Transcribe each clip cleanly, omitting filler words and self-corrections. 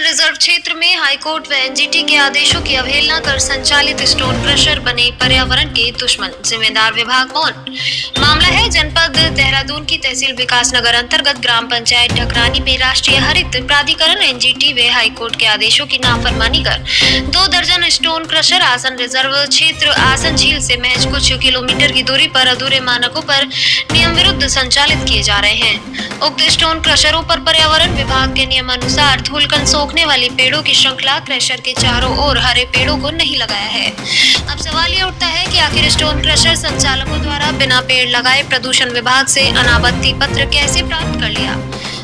Reserve क्षेत्र में high court व एनजीटी के आदेशों की अवहेलना कर संचालित स्टोन क्रशर बने पर्यावरण के दुश्मन, जिम्मेदार विभाग कौन? मामला है जनपद देहरादून की तहसील विकास नगर अंतर्गत ग्राम पंचायत ढकरानी में राष्ट्रीय हरित प्राधिकरण एनजीटी व हाईकोर्ट के आदेशों की नाफरमानी कर 2 दर्जन स्टोन क्रशर आसन रिजर्व क्षेत्र आसन झील से महज कुछ किलोमीटर की दूरी पर अधूरे मानकों पर नियम विरुद्ध संचालित किए जा रहे हैं। उक्त स्टोन क्रशरों पर पर्यावरण विभाग के नियमानुसार धूलकण सोखने वाली पेड़ों की श्रृंखला क्रशर के चारों ओर हरे पेड़ों को नहीं लगाया है। अब सवाल ये उठता है कि आखिर स्टोन क्रशर संचालकों द्वारा बिना पेड़ लगाए प्रदूषण विभाग से अनापत्ति पत्र कैसे प्राप्त कर लिया,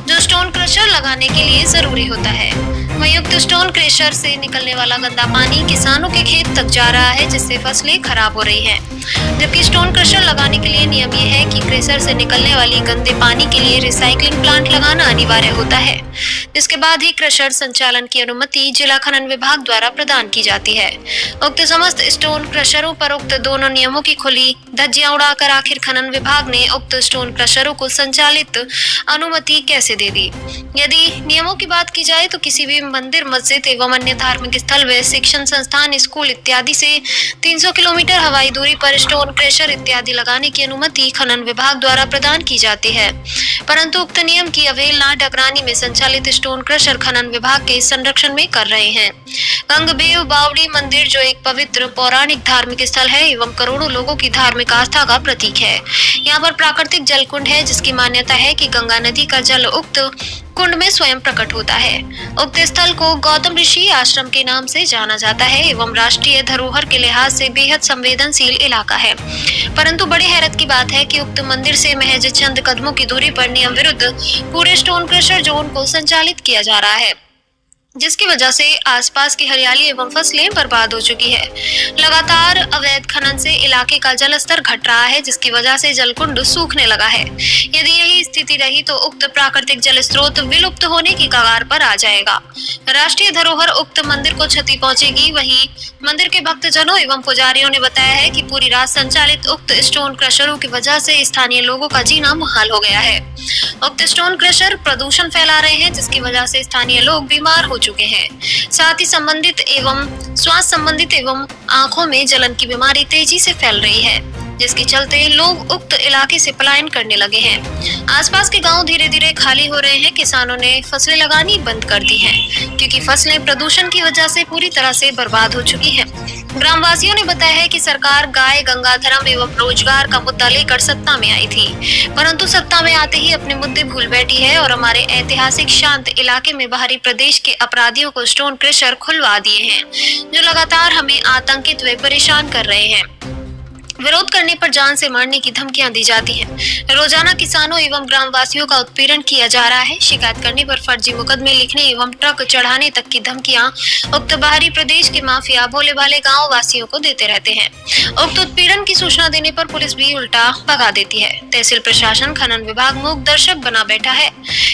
जो स्टोन क्रशर लगाने के लिए जरूरी होता है। संयुक्त स्टोन क्रशर से निकलने वाला गंदा पानी किसानों के खेत तक जा रहा है, जिससे फसलें खराब हो रही हैं। जबकि स्टोन क्रशर लगाने के लिए नियम ये है कि क्रशर से निकलने वाली गंदे पानी के लिए रिसाइकलिंग प्लांट लगाना अनिवार्य होता है, जिसके बाद ही क्रशर संचालन की अनुमति जिला खनन विभाग द्वारा प्रदान की जाती है। उक्त समस्त स्टोन क्रशरों पर उक्त दोनों नियमों की खुली धज्जियां उड़ाकर आखिर खनन विभाग ने उक्त स्टोन क्रशरों को संचालित अनुमति कैसे दे दी? यदि नियमों की बात की जाए तो किसी भी मंदिर, मस्जिद एवं अन्य धार्मिक स्थल व शिक्षण संस्थान, स्कूल इत्यादि से 300 किलोमीटर हवाई दूरी पर स्टोन क्रशर इत्यादि लगाने की अनुमति खनन विभाग द्वारा प्रदान की जाती है। परंतु उक्त नियम की अवहेलना ढकरानी में संचालित स्टोन क्रशर खनन विभाग के संरक्षण में कर रहे हैं। गंगबेव बावड़ी मंदिर, जो एक पवित्र पौराणिक धार्मिक स्थल है एवं करोड़ों लोगों की धार्मिक आस्था का प्रतीक है। यहाँ पर प्राकृतिक जल कुंड है, जिसकी मान्यता है कि गंगा नदी का जल उक्त कुंड में स्वयं प्रकट होता है। उक्त स्थल को गौतम ऋषि आश्रम के नाम से जाना जाता है एवं राष्ट्रीय धरोहर के लिहाज से बेहद संवेदनशील इलाका है। परंतु बड़ी हैरत की बात है कि उक्त मंदिर से महज चंद कदमों की दूरी पर नियम विरुद्ध पूरे स्टोन क्रशर जोन को संचालित किया जा रहा है, जिसकी वजह से आसपास की हरियाली एवं फसलें बर्बाद हो चुकी है। लगातार अवैध खनन से इलाके का जल स्तर घट रहा है, जिसकी वजह से जलकुंड सूखने लगा है। यदि यही स्थिति रही तो उक्त प्राकृतिक जल स्रोत विलुप्त होने की कगार पर आ जाएगा। राष्ट्रीय धरोहर उक्त मंदिर को क्षति पहुंचेगी। वहीं मंदिर के भक्तजनों एवं पुजारियों ने बताया है कि पूरी रात संचालित उक्त स्टोन क्रशरों की वजह से स्थानीय लोगों का जीना मुहाल हो गया है। उक्त स्टोन क्रशर प्रदूषण फैला रहे हैं, जिसकी वजह से स्थानीय लोग बीमार हो चुके हैं। साथ ही संबंधित एवं स्वास्थ्य संबंधित एवं आंखों में जलन की बीमारी तेजी से फैल रही है, जिसके चलते लोग उक्त इलाके से पलायन करने लगे हैं। आसपास के गांव धीरे धीरे खाली हो रहे हैं। किसानों ने फसलें लगानी बंद कर दी हैं, क्योंकि फसलें प्रदूषण की वजह से पूरी तरह से बर्बाद हो चुकी हैं। ग्रामवासियों ने बताया है कि सरकार गाय, गंगा धर्म एवं रोजगार का मुद्दा लेकर सत्ता में आई थी, परंतु सत्ता में आते ही अपने मुद्दे भूल बैठी है और हमारे ऐतिहासिक शांत इलाके में बाहरी प्रदेश के अपराधियों को स्टोन क्रशर खुलवा दिए हैं, जो लगातार हमें आतंकित व परेशान कर रहे हैं। विरोध करने पर जान से मारने की धमकियां दी जाती हैं। रोजाना किसानों एवं ग्रामवासियों का उत्पीड़न किया जा रहा है। शिकायत करने पर फर्जी मुकदमे लिखने एवं ट्रक चढ़ाने तक की धमकियां उक्त बाहरी प्रदेश के माफिया भोले भाले गाँव वासियों को देते रहते हैं। उक्त उत्पीड़न की सूचना देने पर पुलिस भी उल्टा भगा देती है। तहसील प्रशासन, खनन विभाग मूक दर्शक बना बैठा है।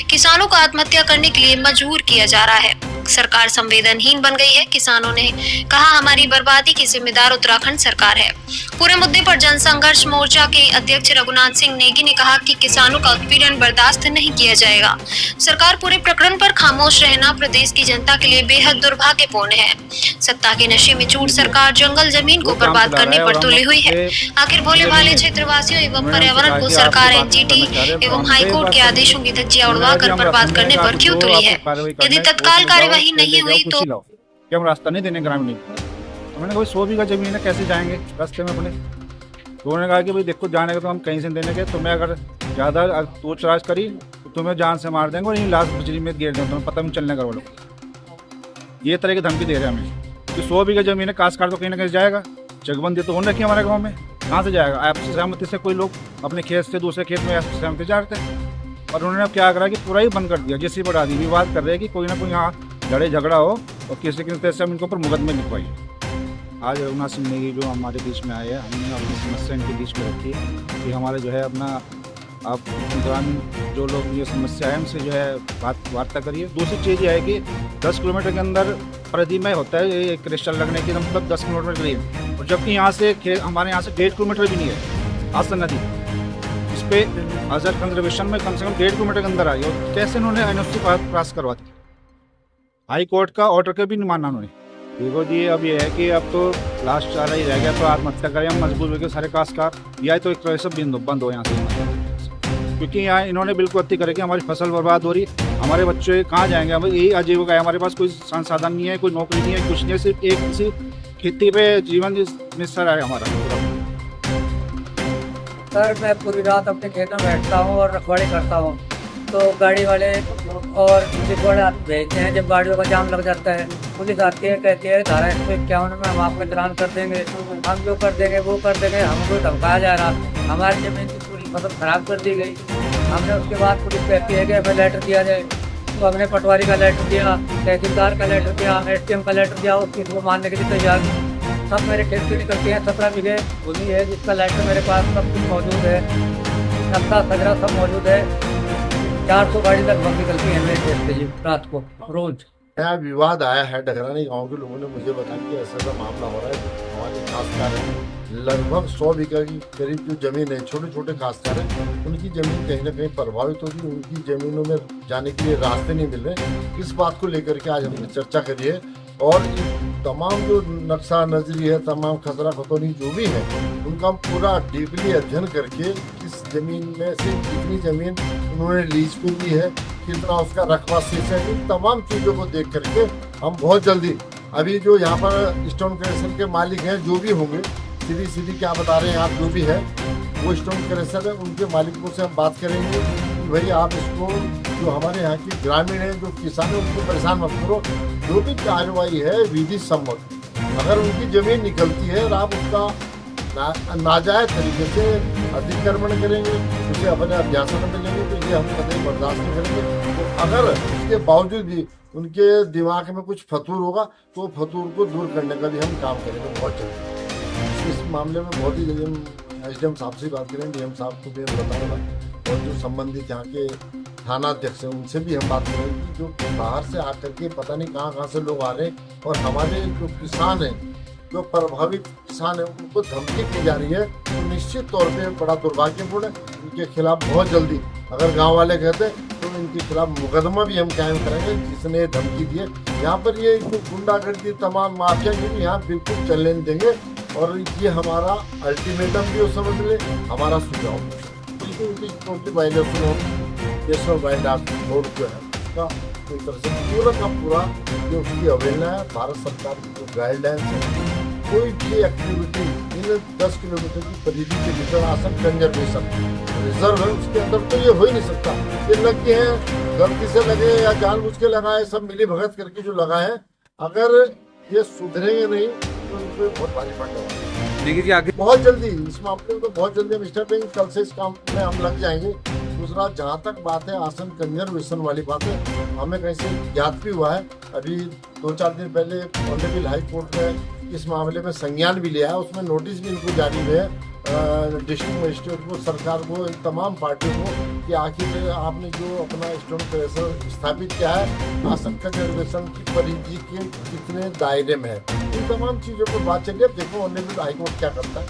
किसानों को आत्महत्या करने के लिए मजबूर किया जा रहा है। सरकार संवेदनहीन बन गई है। किसानों ने कहा, हमारी बर्बादी की जिम्मेदार उत्तराखंड सरकार है। पूरे मुद्दे पर जनसंघर्ष मोर्चा के अध्यक्ष रघुनाथ सिंह नेगी ने कहा कि किसानों का उत्पीड़न बर्दाश्त नहीं किया जाएगा। सरकार पूरे प्रकरण पर खामोश रहना प्रदेश की जनता के लिए बेहद दुर्भाग्यपूर्ण है। सत्ता के नशे में चूर सरकार जंगल जमीन को बर्बाद करने पर तुली हुई है। आखिर भोले भाले क्षेत्रवासियों एवं पर्यावरण को सरकार एनजीटी एवं हाईकोर्ट के आदेशों की धज्जियां उड़वाकर बर्बाद करने पर क्यों तुली है? यदि तत्काल कार्यवाही नहीं हुई तो क्या हम रास्ता नहीं देने ग्रामीण? तो मैंने कहा 100 बीघा जमीन है, कैसे जाएंगे रास्ते में अपने? तो उन्होंने कहा कि भाई देखो, जाने का तो हम कहीं से देने के, तुम्हें अगर ज़्यादा तोच राज करी तो तुम्हें जान से मार देंगे और यहीं लाश बिजली में गिर देंगे, तुम्हें पता नहीं चलने का। वो लोग ये तरह की धमकी दे रहे हैं हमें कि 100 बीघा जमीन है, काश काट तो कहीं ना कहीं जाएगा। जगबंदी तो हो रखी है हमारे गाँव में, कहाँ से जाएगा? आपसी सहमति से कोई लोग अपने खेत से दूसरे खेत में सहमति जाते हैं, और उन्होंने अब क्या करा कि पूरा ही बंद कर दिया, जिससे बढ़ा दी। विवाद कर रहे हैं कि कोई ना कोई यहाँ लड़े झगड़ा हो और किसी तरह से हम इनके ऊपर मुकदमे लिखवाई। आज रघुनाथ सिंह नेगी जो हमारे बीच में आए हैं, हमने अपनी समस्या इनके बीच में रखी है कि हमारे जो है अपना आप ग्रामीण जो लोग ये समस्या है उनसे जो है वार्ता करिए। दूसरी चीज़ ये है कि 10 किलोमीटर के अंदर परिधि में होता है ये क्रिस्टल लगने की, मतलब 10 किलोमीटर करीब, और जबकि यहाँ से हमारे यहाँ से 1.5 किलोमीटर भी नहीं है आसन नदी। इस पर अजहर कंजर्वेशन में कम से कम 1.5 किलोमीटर के अंदर आई, और कैसे उन्होंने एनओसी पास करवा दी? हाई कोर्ट का ऑर्डर का भी नहीं माना उन्होंने। देखो जी, अब ये है कि अब तो लास्ट चारा ही रह गया, तो आत्महत्या करें हम मजबूर हो गए सारे काश्तकार, या तो एक तरह से बंद हो यहाँ से, क्योंकि यहाँ इन्होंने बिल्कुल अति करे कि हमारी फसल बर्बाद हो रही, हमारे बच्चे कहाँ जाएंगे। हम यही आजीविका है, हमारे पास कोई संसाधन नहीं है, कोई नौकरी नहीं है, कुछ नहीं है, सिर्फ एक किसी खेती पे जीवन निस्तर है हमारा। सर मैं पूरी रात अपने खेत में बैठता हूँ और रखवाड़ी करता हूँ, तो गाड़ी वाले और पुलिस वाले भेजते हैं। जब गाड़ियों का जाम लग जाता है, पुलिस आती है, कहती है धारा 151 में हम आपका चालान कर देंगे, हम जो कर देंगे वो कर देंगे। हमको धमकाया जा रहा, हमारी जमीन की पूरी फसल खराब कर दी गई। हमने उसके बाद पुलिस कहती है कि हमें लेटर दिया जाए, तो हमने पटवारी का लेटर दिया, तहसीलदार का लेटर दिया, SDM का लेटर दिया, उसकी को मानने के लिए तैयार। सब मेरे खेत की निकलती हैं, 17 बीघे भूमि है जिसका लेटर मेरे पास सब कुछ मौजूद है, नक्शा सजरा सब मौजूद है। 400 गाड़ी लगभग निकलती है मेरे खेत से जी रात को रोज। नया विवाद आया है। डगरानी गांव के लोगों ने मुझे बताया कि ऐसा कामला हो रहा है। हमारे काश्तकार हैं, लगभग 100 बीघा की करीब जो जमीन है, छोटे छोटे काश्तकार हैं, उनकी जमीन कहीं ना कहीं प्रभावित होगी, उनकी जमीनों में जाने के लिए रास्ते नहीं मिल रहे। इस बात को लेकर के आज हमने चर्चा करी है और तमाम जो नक्शा नजरी है, तमाम खतरा खतौनी जो भी है, उनका हम पूरा डीपली अध्ययन करके इस जमीन में से कितनी जमीन उन्होंने लीज पे ली है, कितना उसका रकबा शेष है, इन तमाम चीज़ों को देख करके हम बहुत जल्दी अभी जो यहाँ पर स्टोन क्रेशर के मालिक हैं जो भी होंगे, सीधी क्या बता रहे हैं आप, जो भी है वो स्टोन क्रेशर है, उनके मालिकों से हम बात करेंगे कि भाई आप इसको, जो हमारे यहाँ के ग्रामीण हैं, जो किसान हैं, उनको परेशान मत करो। जो भी कार्रवाई है विधि सम्मत, अगर उनकी जमीन निकलती है और आप उसका नाजायज तरीके से अतिक्रमण करेंगे, उसे अपने अभ्यास में मिलेंगे, तो ये हम कभी बर्दाश्त नहीं करेंगे। तो अगर उसके बावजूद भी उनके दिमाग में कुछ फतूर होगा, तो फतूर को दूर करने का भी हम काम करेंगे बहुत जल्दी। इस मामले में बहुत ही जल्दी हम SDM साहब से बात करेंगे, DM साहब को भी हम बताऊँगा, और जो संबंधित यहाँ के थाना अध्यक्ष हैं उनसे भी हम बात करेंगे। जो बाहर से आकर के पता नहीं कहाँ से लोग आ रहे हैं, और हमारे जो किसान हैं, जो प्रभावित किसान हैं, उनको धमकी दी जा रही है, तो निश्चित तौर पे बड़ा दुर्भाग्यपूर्ण है। इनके खिलाफ बहुत जल्दी, अगर गांव वाले कहते हैं, तो इनके खिलाफ मुकदमा भी हम कायम करेंगे, जिसने धमकी दी है। यहाँ पर ये गुंडागर्दी, तमाम माफिया की भी यहाँ बिल्कुल चलने नहीं देंगे, और ये हमारा अल्टीमेटम भी हो, समझ ले, हमारा सुझाव बिल्कुल वायलेशन हो, नेशनल वाइल्ड लाइफ बोर्ड जो है उसका एक तरह से पूरा का पूरा जो उसकी अवहेलना है। भारत सरकार की जो गाइडलाइंस है, कोई भी एक्टिविटी इन 10 किलोमीटर की परिधि के भीतर आसन कंजर्वेशन रिजर्व है, उसके अंदर तो ये हो ही नहीं सकता। ये लगे हैं, गलती से लगे या जानबूझ के लगाए, सब मिली भगत करके जो लगाए हैं, अगर ये सुधरेंगे नहीं तो इनको बहुत भारी पड़ने वाला है। देखिए जी आगे बहुत जल्दी इस मामले में, तो बहुत जल्दी हम स्टेप लेंगे, कल से इस काम में हम लग जाएंगे। दूसरा, जहाँ तक बात है आसन कंजर्वेशन वाली बात है, हमें कहीं से ज्ञात भी हुआ है, अभी 2-4 दिन पहले ऑनरेबल हाई कोर्ट ने इस मामले में संज्ञान भी लिया है, उसमें नोटिस भी इनको जारी हुए है डिस्ट्रिक्ट मजिस्ट्रेट को, सरकार को, इन तमाम पार्टियों को, कि आखिर आपने जो अपना स्टोन क्रेशर स्थापित किया है, आसन कंजर्वेशन की परिधि के कितने दायरे में है, इन तमाम चीज़ों पर बात चलिए। देखो ऑनरेबल हाई कोर्ट क्या करता है।